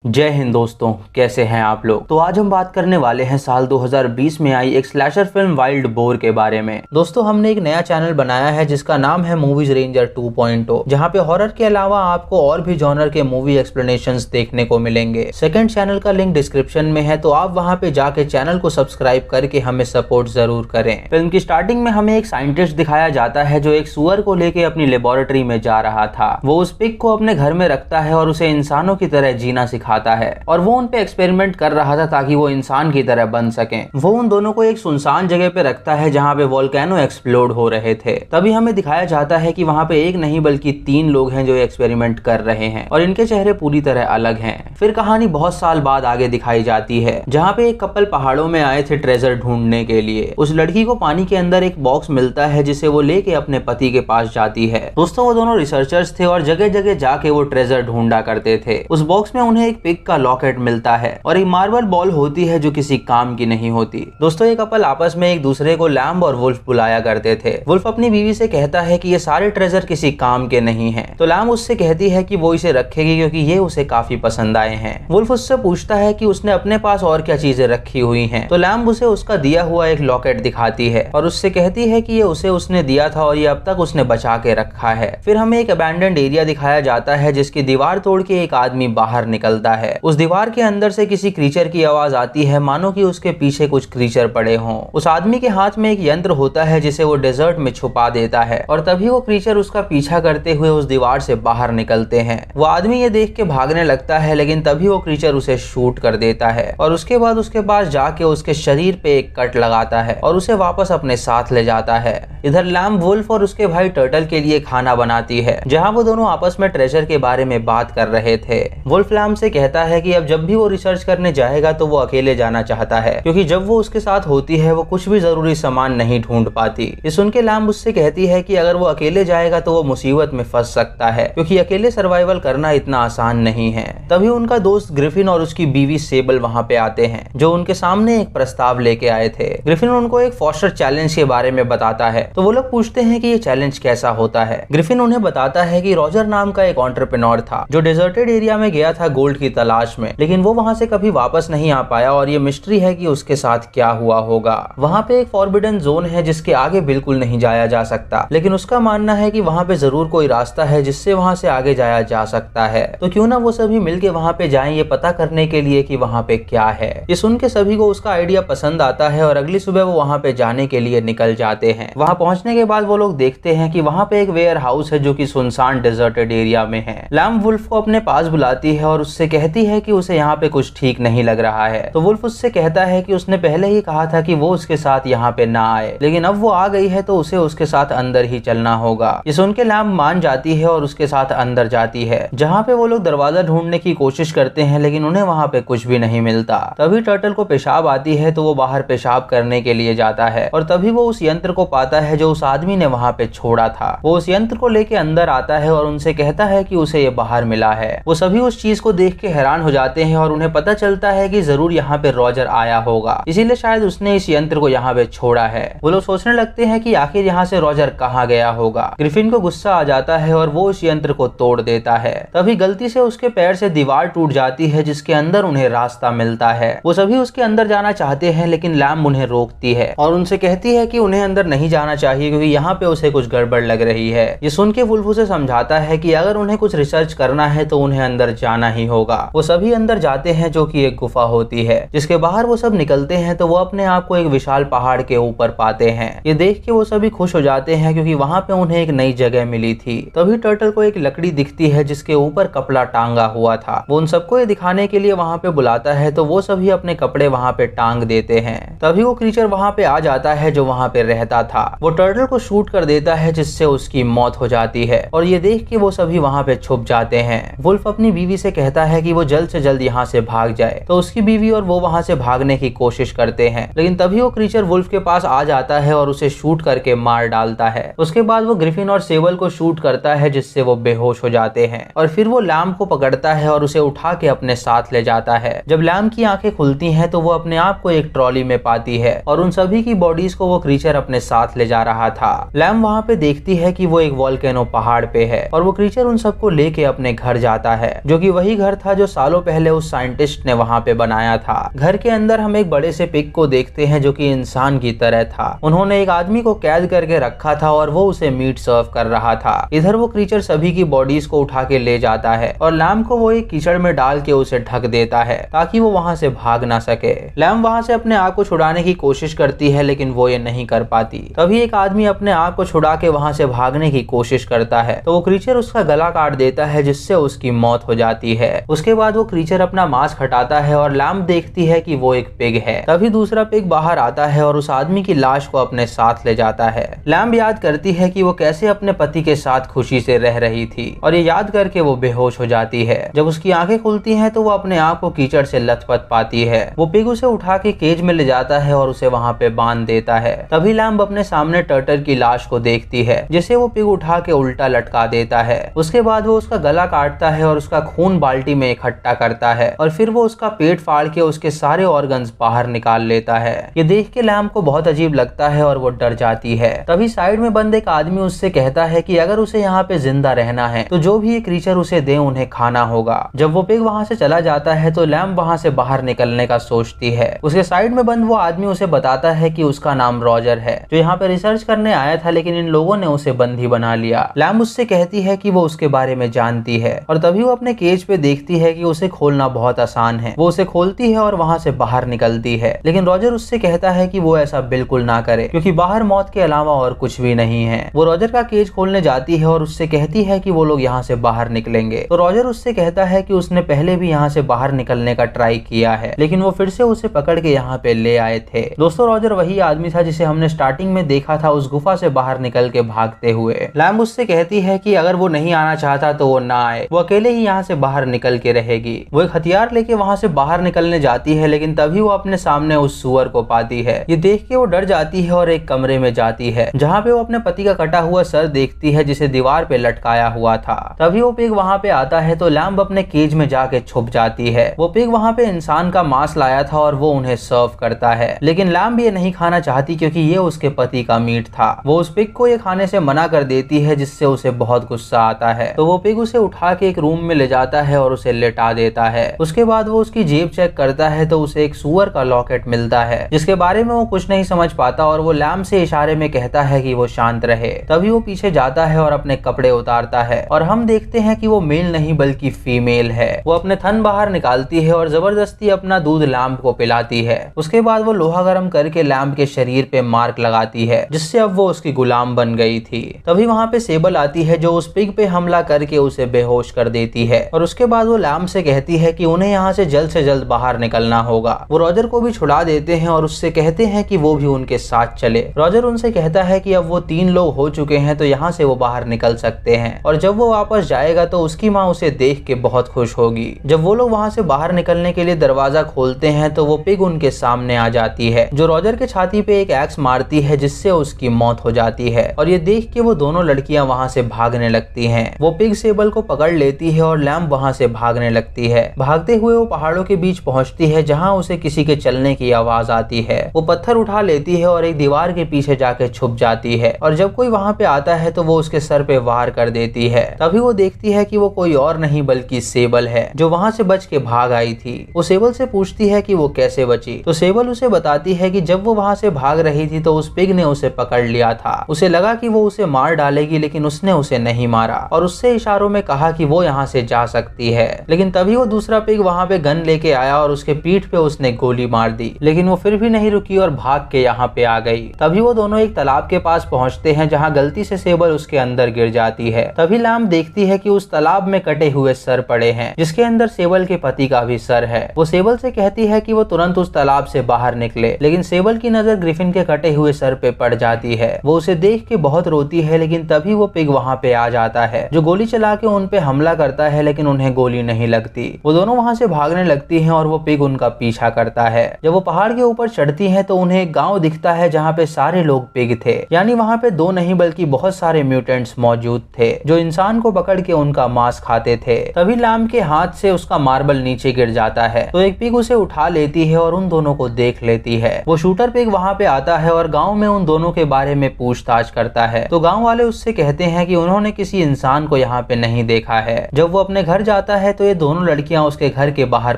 जय हिंद दोस्तों, कैसे हैं आप लोग। तो आज हम बात करने वाले हैं साल 2020 में आई एक स्लैशर फिल्म वाइल्ड बोर के बारे में। दोस्तों, हमने एक नया चैनल बनाया है जिसका नाम है मूवीज रेंजर 2.0, जहां पे हॉरर के अलावा आपको और भी जॉनर के मूवी एक्सप्लेनेशंस देखने को मिलेंगे। सेकंड चैनल का लिंक डिस्क्रिप्शन में है, तो आप वहां पे जाके चैनल को सब्सक्राइब करके हमें सपोर्ट जरूर करें। फिल्म की स्टार्टिंग में हमें एक साइंटिस्ट दिखाया जाता है जो एक सुअर को लेके अपनी लेबोरेटरी में जा रहा था। वो उस पिग को अपने घर में रखता है और उसे इंसानों की तरह जीना सिखाता है और वो उन पे एक्सपेरिमेंट कर रहा था ताकि वो इंसान की तरह बन सकें। वो उन दोनों को एक सुनसान जगह पे रखता है जहाँ पे वोल्केनो एक्सप्लोड हो रहे थे। तभी हमें दिखाया जाता है कि वहाँ पे एक नहीं बल्कि 3 लोग हैं जो एक्सपेरिमेंट कर रहे हैं और इनके चेहरे पूरी तरह अलग हैं। फिर कहानी बहुत साल बाद आगे दिखाई जाती है जहाँ पे एक कपल पहाड़ों में आए थे ट्रेजर ढूंढने के लिए। उस लड़की को पानी के अंदर एक बॉक्स मिलता है जिसे वो लेके अपने पति के पास जाती है। दोस्तों, वो दोनों रिसर्चर्स थे और जगह जगह जाके वो ट्रेजर ढूंढा करते थे। उस बॉक्स में उन्हें एक पिग का लॉकेट मिलता है और एक मार्बल बॉल होती है जो किसी काम की नहीं होती। दोस्तों, ये कपल आपस में एक दूसरे को लैम्ब और वुल्फ बुलाया करते थे। वुल्फ अपनी बीवी से कहता है कि ये सारे ट्रेजर किसी काम के नहीं हैं, तो लैम्ब उससे कहती है कि वो इसे रखेगी क्योंकि ये उसे काफी पसंद आए हैं। वुल्फ उससे पूछता है कि उसने अपने पास और क्या चीजें रखी हुई हैं, तो लैम्ब उसे उसका दिया हुआ एक लॉकेट दिखाती है और उससे कहती है कि ये उसे उसने दिया था और ये अब तक उसने बचा के रखा है। फिर हमें एक अबैंडन्ड एरिया दिखाया जाता है जिसकी दीवार तोड़ के एक आदमी बाहर निकलता है। उस दीवार के अंदर से किसी क्रीचर की आवाज आती है, मानो कि उसके पीछे कुछ क्रीचर पड़े हों। उस आदमी के हाथ में एक यंत्र होता है जिसे वो डेजर्ट में छुपा देता है और तभी वो क्रीचर उसका पीछा करते हुए उस दीवार से बाहर निकलते हैं। वो आदमी ये देख के भागने लगता है, लेकिन तभी वो क्रीचर उसे शूट कर देता है और उसके बाद उसके पास जाके उसके शरीर पे एक कट लगाता है और उसे वापस अपने साथ ले जाता है। इधर लैम्ब वुल्फ और उसके भाई टर्टल के लिए खाना बनाती है जहाँ वो दोनों आपस में ट्रेजर के बारे में बात कर रहे थे। वुल्फ लैम्ब से कहता है कि अब जब भी वो रिसर्च करने जाएगा तो वो अकेले जाना चाहता है, क्योंकि जब वो उसके साथ होती है वो कुछ भी जरूरी सामान नहीं ढूंढ पाती। ये सुन के लैम्ब उससे कहती है कि अगर वो अकेले जाएगा तो वो मुसीबत में फंस सकता है, क्योंकि अकेले सर्वाइवल करना इतना आसान नहीं है। तभी उनका दोस्त ग्रिफिन और उसकी बीवी सेबल वहाँ पे आते हैं, जो उनके सामने एक प्रस्ताव लेके आए थे। ग्रिफिन उनको एक फॉस्टर चैलेंज के बारे में बताता है, तो वो लोग पूछते हैं कि ये चैलेंज कैसा होता है। ग्रिफिन उन्हें बताता है कि रॉजर नाम का एक एंटरप्रेन्योर था जो डेजर्टेड एरिया में गया था गोल्ड की तलाश में, लेकिन वो वहाँ से कभी वापस नहीं आ पाया और ये मिस्ट्री है कि उसके साथ क्या हुआ होगा। वहाँ पे एक फॉरबिडन जोन है जिसके आगे बिल्कुल नहीं जाया जा सकता, लेकिन उसका मानना है कि वहाँ पे जरूर कोई रास्ता है जिससे वहाँ से आगे जाया जा सकता है। तो क्यों ना वो सभी मिलके वहाँ पे जाएं ये पता करने के लिए कि वहाँ पे क्या है। ये सुन के सभी को उसका आइडिया पसंद आता है और अगली सुबह वो वहाँ पे जाने के लिए निकल जाते हैं। वहाँ पहुँचने के बाद वो लोग देखते हैं कि वहाँ पे एक वेयर हाउस है जो कि सुनसान डेजर्टेड एरिया में है। लैम्ब वुल्फ को अपने पास बुलाती है और उससे कहती है कि उसे यहाँ पे कुछ ठीक नहीं लग रहा है। तो वुल्फ उससे कहता है कि उसने पहले ही कहा था कि वो उसके साथ यहाँ पे ना आए, लेकिन अब वो आ गई है तो उसे उसके साथ अंदर ही चलना होगा। ये सुन के लैम्ब मान जाती है और उसके साथ अंदर जाती है, जहाँ पे वो लोग दरवाजा ढूंढने की कोशिश करते हैं, लेकिन उन्हें वहाँ पे कुछ भी नहीं मिलता। तभी टर्टल को पेशाब आती है तो वो बाहर पेशाब करने के लिए जाता है और तभी वो उस यंत्र को पाता है जो उस आदमी ने वहाँ पे छोड़ा था। वो उस यंत्र को लेके अंदर आता है और उनसे कहता है कि उसे ये बाहर मिला है। वो सभी उस चीज को देख के हैरान हो जाते हैं और उन्हें पता चलता है कि जरूर यहाँ पे रॉजर आया होगा, इसीलिए शायद उसने इस यंत्र को यहाँ पे छोड़ा है। वो लोग सोचने लगते हैं कि आखिर यहाँ से रॉजर कहाँ गया होगा। ग्रिफिन को गुस्सा आ जाता है और वो उस यंत्र को तोड़ देता है। तभी गलती से उसके पैर से दीवार टूट जाती है जिसके अंदर उन्हें रास्ता मिलता है। वो सभी उसके अंदर जाना चाहते हैं, लेकिन लैम्ब उन्हें रोकती है और उनसे कहती है कि उन्हें अंदर नहीं जाना चाहिए क्योंकि यहाँ पे उसे कुछ गड़बड़ लग रही है। ये सुन के वुल्फ उसे समझाता है कि अगर उन्हें कुछ रिसर्च करना है तो उन्हें अंदर जाना ही होगा। वो सभी अंदर जाते हैं जो कि एक गुफा होती है, जिसके बाहर वो सब निकलते हैं तो वो अपने आप को एक विशाल पहाड़ के ऊपर पाते हैं। ये देख के वो सभी खुश हो जाते हैं क्योंकि वहाँ पे उन्हें एक नई जगह मिली थी। तभी टर्टल को एक लकड़ी दिखती है जिसके ऊपर कपड़ा टांगा हुआ था। वो उन सबको ये दिखाने के लिए वहाँ पे बुलाता है तो वो सभी अपने कपड़े वहाँ पे टांग देते हैं। तभी वो क्रीचर वहाँ पे आ जाता है जो वहाँ पे रहता था। वो टर्टल को शूट कर देता है जिससे उसकी मौत हो जाती है और ये देख के वो सभी वहाँ पे छुप जाते हैं। वुल्फ अपनी बीवी से कहता है कि वो जल्द से जल्द यहाँ से भाग जाए, तो उसकी बीवी और वो वहाँ से भागने की कोशिश करते हैं, लेकिन तभी वो क्रीचर वुल्फ के पास आ जाता है और उसे शूट करके मार डालता है। उसके बाद वो ग्रिफिन और सेबल को शूट करता है जिससे वो बेहोश हो जाते हैं और फिर वो लैम्ब को पकड़ता है और उसे उठा के अपने साथ ले जाता है। जब लैम्ब की आंखें खुलती हैं तो वो अपने आप को एक ट्रॉली में पाती है और उन सभी की बॉडीज को वो क्रीचर अपने साथ ले जा रहा था। लैम्ब वहाँ पे देखती है कि वो एक वोल्केनो पहाड़ पे है और वो क्रीचर उन सबको लेके अपने घर जाता है, जो कि वही घर था था जो सालों पहले उस साइंटिस्ट ने वहाँ पे बनाया था। घर के अंदर हम एक बड़े से पिग को देखते हैं जो कि इंसान की तरह था। उन्होंने एक आदमी को कैद करके रखा था और वो उसे मीट सर्व कर रहा था। इधर वो क्रीचर सभी की बॉडीज को उठा के ले जाता है और लैम को वो एक कीचड़ में डाल के उसे ढक देता है ताकि वो वहाँ से भाग ना सके। लैम वहाँ से अपने आप को छुड़ाने की कोशिश करती है लेकिन वो ये नहीं कर पाती। तभी एक आदमी अपने आप को छुड़ा के वहाँ से भागने की कोशिश करता है तो वो क्रीचर उसका गला काट देता है जिससे उसकी मौत हो जाती है। उसके बाद वो क्रीचर अपना मास्क हटाता है और लैम देखती है कि वो एक पिग है। तभी दूसरा पिग बाहर आता है और उस आदमी की लाश को अपने साथ ले जाता है। लैम याद करती है कि वो कैसे अपने पति के साथ खुशी से रह रही थी और ये याद करके वो बेहोश हो जाती है। जब उसकी आंखें खुलती हैं तो वो अपने आप को कीचड़ से लथपथ पाती है। वो पिग उसे उठा के केज में ले जाता है और उसे वहाँ पे बांध देता है। तभी लैम अपने सामने टर्टल की लाश को देखती है जिसे वो पिग उठा के उल्टा लटका देता है। उसके बाद वो उसका गला काटता है और उसका खून बाल्टी में इकट्ठा करता है और फिर वो उसका पेट फाड़ के उसके सारे ऑर्गन्स बाहर निकाल लेता है। ये देख के लैम को बहुत अजीब लगता है और वो डर जाती है। तभी साइड में बंद एक आदमी उससे कहता है कि अगर उसे यहाँ पे जिंदा रहना है तो जो भी ये क्रीचर उसे दे उन्हें खाना होगा। जब वो पिग वहाँ से चला जाता है तो लैम वहाँ से बाहर निकलने का सोचती है। उसके साइड में बंद वो आदमी उसे बताता है कि उसका नाम रॉजर है जो यहाँ पे रिसर्च करने आया था लेकिन इन लोगों ने उसे बंदी बना लिया। लैम उससे कहती है कि वो उसके बारे में जानती है और तभी वो अपने केज पे देखती है कि उसे खोलना बहुत आसान है। वो उसे खोलती है और वहाँ से बाहर निकलती है लेकिन रॉजर उससे कहता है कि वो ऐसा बिल्कुल ना करे क्योंकि बाहर मौत के अलावा और कुछ भी नहीं है। वो रॉजर का केज खोलने जाती है और उससे कहती है कि वो लोग यहाँ से बाहर निकलेंगे तो रॉजर उससे कहता है कि उसने पहले भी यहाँ से बाहर निकलने का ट्राई किया है लेकिन वो फिर से उसे पकड़ के यहाँ पे ले आए थे। दोस्तों रॉजर वही आदमी था जिसे हमने स्टार्टिंग में देखा था उस गुफा से बाहर निकल के भागते हुए। लैम उससे कहती है कि अगर वो नहीं आना चाहता तो वो ना आए, वो अकेले ही यहाँ से बाहर निकल के रहेगी। वो एक हथियार लेके वहाँ से बाहर निकलने जाती है लेकिन तभी वो अपने सामने उस सुअर को पाती है। ये देख के वो डर जाती है और एक कमरे में जाती है जहाँ पे वो अपने पति का कटा हुआ सर देखती है जिसे दीवार पे लटकाया हुआ था। तभी वो पिग वहाँ पे आता है तो लैम्ब अपने केज में जाके छुप जाती है। वो पिग वहाँ पे इंसान का मांस लाया था और वो उन्हें सर्व करता है लेकिन लैम्ब ये नहीं खाना चाहती क्योंकि ये उसके पति का मीट था। वो उस पिग को ये खाने से मना कर देती है जिससे उसे बहुत गुस्सा आता है तो वो पिग उसे उठा के एक रूम में ले जाता है और उसे लेटा देता है। उसके बाद वो उसकी जेब चेक करता है तो उसे एक सुअर का लॉकेट मिलता है जिसके बारे में वो कुछ नहीं समझ पाता और वो लैम्ब से इशारे में कहता है कि वो शांत रहे। तभी वो पीछे जाता है और अपने कपड़े उतारता है और हम देखते हैं कि वो मेल नहीं बल्कि फीमेल है। वो अपने थन बाहर निकालती है और जबरदस्ती अपना दूध लैम्ब को पिलाती है। उसके बाद वो लोहा गर्म करके लैम्ब के शरीर पे मार्क लगाती है जिससे अब वो उसकी गुलाम बन गई थी। तभी वहाँ पे सेबल आती है जो उस पिग पे हमला करके उसे बेहोश कर देती है और उसके बाद वो लैम्ब से कहती है कि उन्हें यहाँ से जल्द बाहर निकलना होगा। वो रॉजर को भी छुड़ा देते हैं और उससे कहते हैं कि वो भी उनके साथ चले। रॉजर उनसे कहता है कि अब वो 3 लोग हो चुके हैं तो यहाँ से वो बाहर निकल सकते हैं और जब वो वापस जाएगा तो उसकी माँ उसे देख के बहुत खुश होगी। जब वो लोग वहाँ से बाहर निकलने के लिए दरवाजा खोलते हैं तो वो पिग उनके सामने आ जाती है जो रॉजर के छाती पे एक एक्स मारती है जिससे उसकी मौत हो जाती है और ये देख के वो दोनों लड़कियां वहाँ से भागने लगती हैं। वो पिग सेबल को पकड़ लेती है और लैम्ब वहाँ से भागने लगती है। भागते हुए वो पहाड़ों के बीच पहुँचती है जहाँ उसे किसी के चलने की आवाज आती है। वो पत्थर उठा लेती है और एक दीवार के पीछे जाके छुप जाती है और जब कोई वहाँ पे आता है तो वो उसके सर पे वार कर देती है। तभी वो देखती है कि वो कोई और नहीं बल्कि सेबल है जो वहाँ से बच के भाग आई थी। वो सेबल से पूछती है कि वो कैसे बची तो सेबल उसे बताती है कि जब वो वहाँ से भाग रही थी तो उस पिग ने उसे पकड़ लिया था। उसे लगा कि वो उसे मार डालेगी लेकिन उसने उसे नहीं मारा और उससे इशारों में कहा कि वो यहाँ से जा सकती है। लेकिन तभी वो दूसरा पिग वहाँ पे गन लेके आया और उसके पीठ पे उसने गोली मार दी लेकिन वो फिर भी नहीं रुकी और भाग के यहाँ पे आ गई। तभी वो दोनों एक तालाब के पास पहुँचते हैं जहाँ गलती से सेबल उसके अंदर गिर जाती है। तभी लैम्ब देखती है कि उस तालाब में कटे हुए सर पड़े हैं जिसके अंदर सेबल के पति का भी सर है। वो सेबल से कहती है कि वो तुरंत उस तालाब से बाहर निकले लेकिन सेबल की नजर ग्रिफिन के कटे हुए सर पे पड़ जाती है। वो उसे देख के बहुत रोती है लेकिन तभी वो पिग वहाँ पे आ जाता है जो गोली चला के उन पे हमला करता है लेकिन उन्हें गोली नहीं लगती। वो दोनों वहाँ से भागने लगती हैं और वो पिग उनका पीछा करता है। जब वो पहाड़ के ऊपर चढ़ती हैं तो उन्हें एक गाँव दिखता है जहाँ पे सारे लोग पिग थे, यानी वहाँ पे 2 नहीं बल्कि बहुत सारे म्यूटेंट्स मौजूद थे जो इंसान को पकड़ के उनका मांस खाते थे। तभी लैम्ब के हाथ से उसका मार्बल नीचे गिर जाता है तो एक पिग उसे उठा लेती है और उन दोनों को देख लेती है। वो शूटर पिग वहाँ पे आता है और गाँव में उन दोनों के बारे में पूछताछ करता है तो गाँव वाले उससे कहते हैं कि उन्होंने किसी इंसान को यहाँ पे नहीं देखा है। जब वो अपने घर जाता है तो ये दोनों लड़कियां उसके घर के बाहर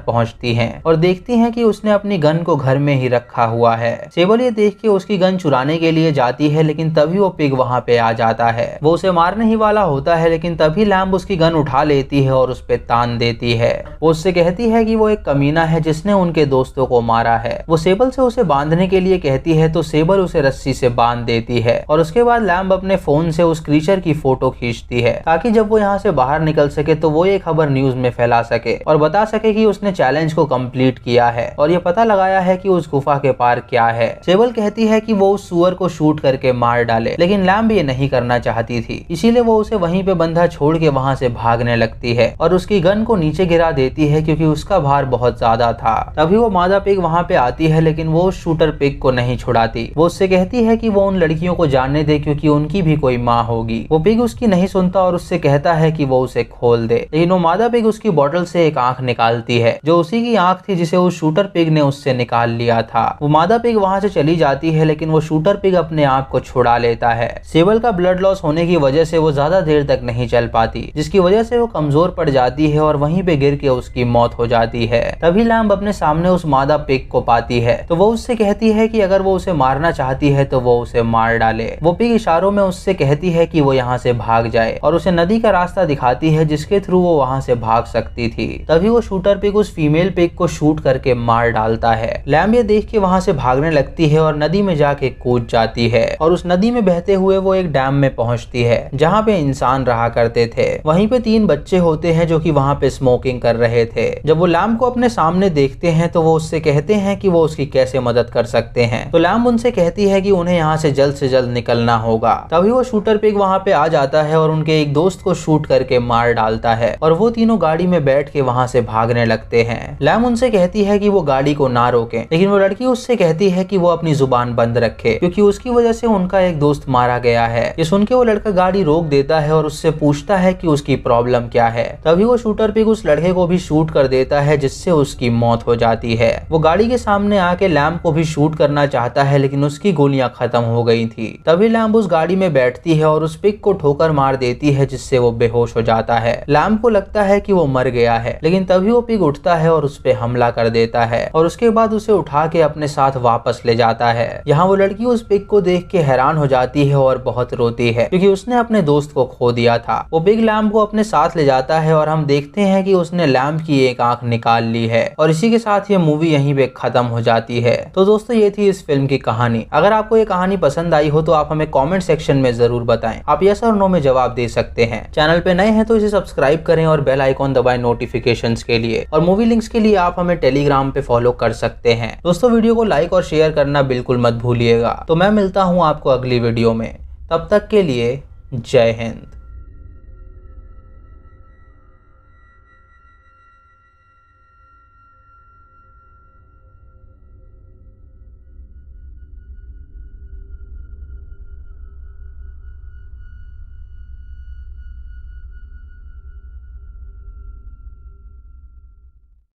पहुंचती हैं और देखती हैं कि उसने अपनी गन को घर में ही रखा हुआ है। सेबल ये देख के उसकी गन चुराने के लिए जाती है, लेकिन तभी वो पिग वहां पे आ जाता है। वो उसे मारने ही वाला होता है, लेकिन तभी लैम्ब उसकी गन उठा लेती है और उस पे तान देती है। वो उससे कहती है कि वो एक कमीना है जिसने उनके दोस्तों को मारा है। वो सेबल से उसे बांधने के लिए कहती है तो सेबल उसे रस्सी से बांध देती है और उसके बाद लैम्ब अपने फोन से उस क्रीचर की फोटो खींचती है ताकि जब वो यहाँ से बाहर निकल सके तो वो ये खबर न्यूज में फैला सके और बता सके कि उसने चैलेंज को कंप्लीट किया है और ये पता लगाया है कि उस गुफा के पार क्या है। सेबल कहती है कि वो उस सुअर को शूट करके मार डाले, लेकिन लैम्ब ये नहीं करना चाहती थी, इसीलिए वो उसे वहीं पे बंधा छोड़ के वहां से भागने लगती है और उसकी गन को नीचे गिरा देती है क्योंकि उसका भार बहुत ज्यादा था। तभी वो मादा पिग वहां पे आती है, लेकिन वो उस शूटर पिग को नहीं छुड़ाती। वो उससे कहती है कि वो उन लड़कियों को जानने दे क्योंकि उनकी भी कोई माँ होगी। वो पिग उसकी नहीं सुनता और उससे कहता है कि वो उसे खोल दे, लेकिन वो मादा पिग उसकी बोतल से एक आंख निकालती है जो उसी की आंख थी जिसे उस शूटर पिग ने उससे निकाल लिया था। वो मादा पिग वहां से चली जाती है, लेकिन वो शूटर पिग अपने आप को छुड़ा लेता है। सेबल का ब्लड लॉस होने की वजह से वो ज्यादा देर तक नहीं चल पाती, जिसकी वजह से वो कमजोर पड़ जाती है और वहीं पे गिर के उसकी मौत हो जाती है। तभी लैम्ब अपने सामने उस मादा पिग को पाती है तो वो उससे कहती है कि अगर वो उसे मारना चाहती है तो वो उसे मार डाले। वो पिग इशारों में उससे कहती है कि वो यहाँ से भाग जाए और उसे नदी का रास्ता दिखाती है जिसके थ्रू वो वहाँ से भाग सकती थी। तभी वो शूटर पिग उस फीमेल पिग को शूट करके मार डालता है। लैम्ब ये देख के वहाँ से भागने लगती है और नदी में जाके कूद जाती है और उस नदी में बहते हुए वो एक डैम में पहुंचती है जहाँ पे इंसान रहा करते थे। वहीं पे 3 बच्चे होते हैं जो कि वहाँ पे स्मोकिंग कर रहे थे। जब वो लैम्ब को अपने सामने देखते हैं तो वो उससे कहते हैं कि वो उसकी कैसे मदद कर सकते हैं। तो लैम्ब उनसे कहती है कि उन्हें यहाँ से जल्द निकलना होगा। तभी वो शूटर पिग वहाँ पे आ जाता है और उनके एक दोस्त को शूट करके मार डालता है और वो तीनों गाड़ी में बैठ के वहाँ से भागने लगते हैं। लैम्ब उनसे कहती है कि वो गाड़ी को ना रोकें, लेकिन वो लड़की उससे कहती है कि वो अपनी जुबान बंद रखे क्योंकि उसकी वजह से उनका एक दोस्त मारा गया है। ये सुन के वो लड़का गाड़ी रोक देता है और उससे पूछता है कि उसकी प्रॉब्लम क्या है। तभी वो शूटर पिग उस लड़के को भी शूट कर देता है जिससे उसकी मौत हो जाती है। वो गाड़ी के सामने आके लैम्ब को भी शूट करना चाहता है, लेकिन उसकी गोलियां खत्म हो गई थी। तभी लैम्ब उस गाड़ी में बैठती है और उस पिग को ठोकर मार देती है जिससे वो बेहोश हो जाता है। लैम्ब को लगता है कि वो मर गया है, लेकिन तभी वो पिग उठता है और उस पे हमला कर देता है और उसके बाद उसे उठा के अपने साथ वापस ले जाता है। यहाँ वो लड़की उस पिग को देख के हैरान हो जाती है और बहुत रोती है क्योंकि उसने अपने दोस्त को खो दिया था। वो पिग लैम्ब को अपने साथ ले जाता है और हम देखते हैं कि उसने लैम्ब की एक आंख निकाल ली है और इसी के साथ ये मूवी यहीं पे खत्म हो जाती है। तो दोस्तों ये थी इस फिल्म की कहानी। अगर आपको ये कहानी पसंद आई हो तो आप हमें कमेंट सेक्शन में जरूर बताएं। आप यस और नो में जवाब दे सकते हैं। चैनल पे नए हैं तो इसे सब्सक्राइब करें और बेल आइकॉन दबाएं नोटिफिकेशंस के लिए, और मूवी लिंक्स के लिए आप हमें टेलीग्राम पे फॉलो कर सकते हैं। दोस्तों वीडियो को लाइक और शेयर करना बिल्कुल मत भूलिएगा। तो मैं मिलता हूँ आपको अगली वीडियो में, तब तक के लिए जय हिंद।